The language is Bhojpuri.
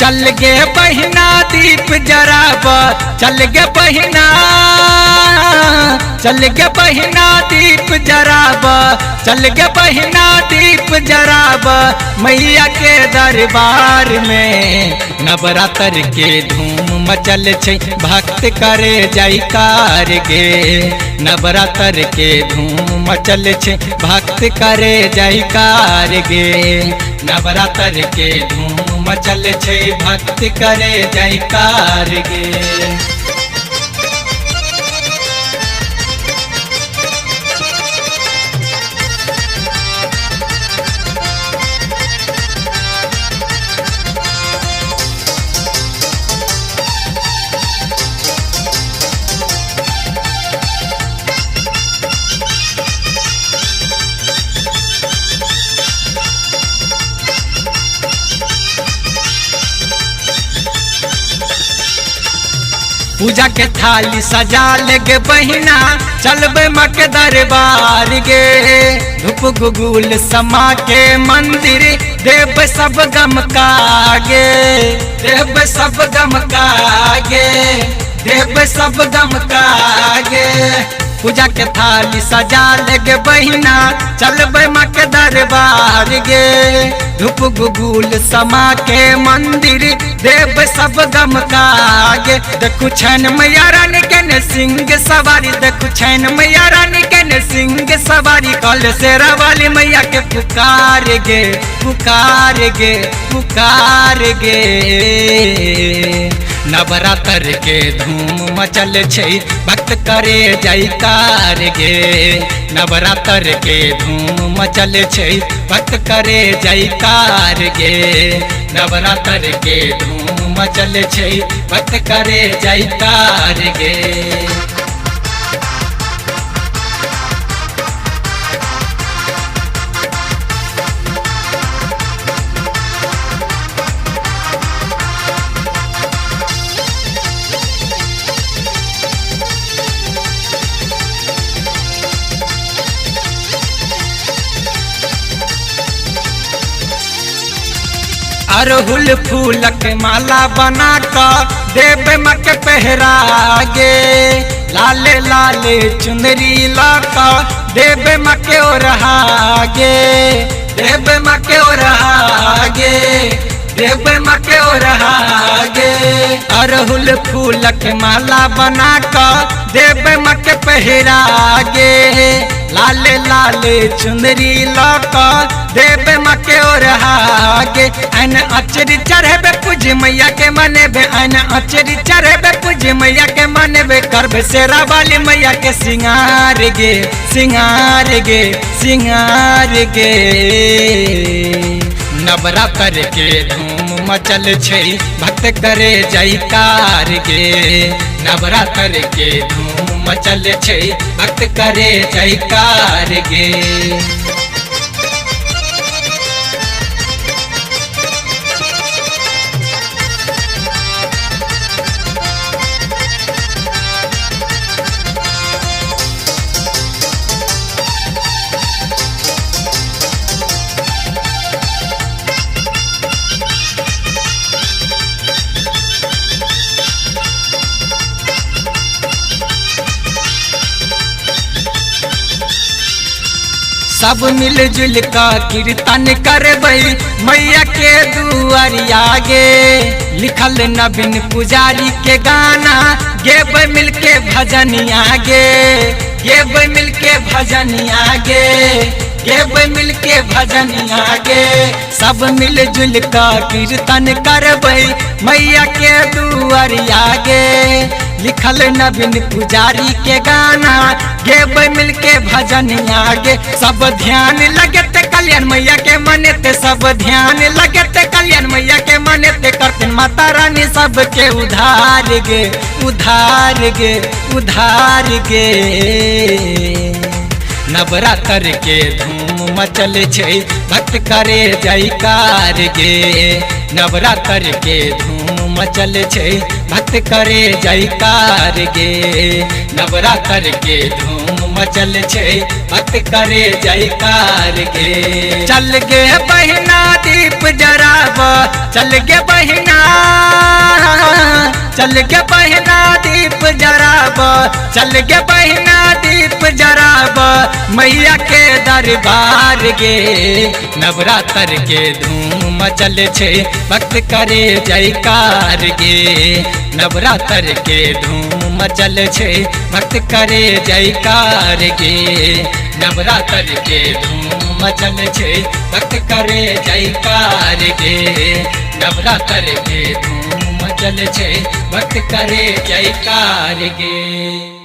चल गे बहिना दीप जराब, चल गे बहिना, चल गे बहिना दीप जराब, चल गे बहिना दीप जराब मैया के दरबार में। नवरात्र के धूम मचल छै भक्त करे जयकार गे, नवरात्र के धूम मचल छै भक्त करे जयकार गे, नवरात्र के धूम मचल छै भक्त करे जयकार गे। पूजा के थाली सजा लेगे बहिना, चलबे माँ के दरबार गे। धूप गुगुल समा के मंदिर देव सब गम कागे, देव सब गम कागे, देव सब गम कागे। पूजा के थाली सजा लेगे बहिना, चलबे माँ के दरबार गे। धूप गुगुल समा के मंदिर देव सब गम कागे। देखू छैन मैया रानी के न सिंह सवारी, देखू छैन मैया रानी के न सिंह सवारी। कल शेरा वाली मैया के पुकार गे, पुकार गे, पुकार गे। नवरात्र के धूम मचल छै भक्त करे जयकार गे, नवरात्र के धूम मचल छै भक्त करे जयकार गे, नवरात्र के धूम मचल छै भक्त करे जयकार गे। अरहुल फूलक माला बना कर देव माँ के पहरा गे, लाले लाले चुनरी लाका देव माँ के ओरहा गे, देव माँ के ओरहा गे, देव माँ के ओरहा गे। अरहुल फूलक माला बना कर देव माँ के पहरा गे, लाले लाले चुनरी लाका देव माँ के ओरहा गे। ऐन अचरी चढ़ेबे पूज मैया के मनेबे, ऐन अचरी चढ़ेबे पूज मैया के मनेबे। करबे शेरा वाली मैया के सिंगार गे, सिंगार गे, सिंगार गे। नवरात्र के धूम मचल छै भक्त करे जयकार गे, नवरात्र के धूम मचल छै भक्त करे जयकार गे। सब मिलजुल का कीर्तन करबै मैया के दुआरिया गे। लिखल नवीन पुजारी के गाना गेबै मिल के भजनिया गे, गेबै मिल के भजनिया गे, गेबै मिल के भजनिया गे। सब मिलजुल का कीर्तन करबै मैया के दुआरिया गे। लिखल नवीन पुजारी के गाना गेबै मिल के भजनिया गे। सब ध्यान लगते कल्याण मैया के मनेते, सब ध्यान लगते कल्याण मैया के मनेते। करते माता रानी सबके उधार गे, उधार गे, उधार गे। नवरात्र के धूम मचल छै भक्त करे जयकार गे, नवरात्र के धूम मचल छै भक्त करे जयकार गे, नवरात्र के धूम मचल छे भक्त करे जयकार गे। चल गे बहिना दीप जराब, चल गे बहिना, चल गे बहिना दीप जराब, चल गे बहिना दीप जराब मैया के दरबार गे। नवरात्र के धूम मचल छे भक्त करे जयकार गे। नवरात्र के धूम मचल छे भक्त करे जयकार गे। नवरात्र के धूम मचल छे भक्त करे जयकार गे। नवरात्र के धूम मचल छे भक्त करे जयकार गे।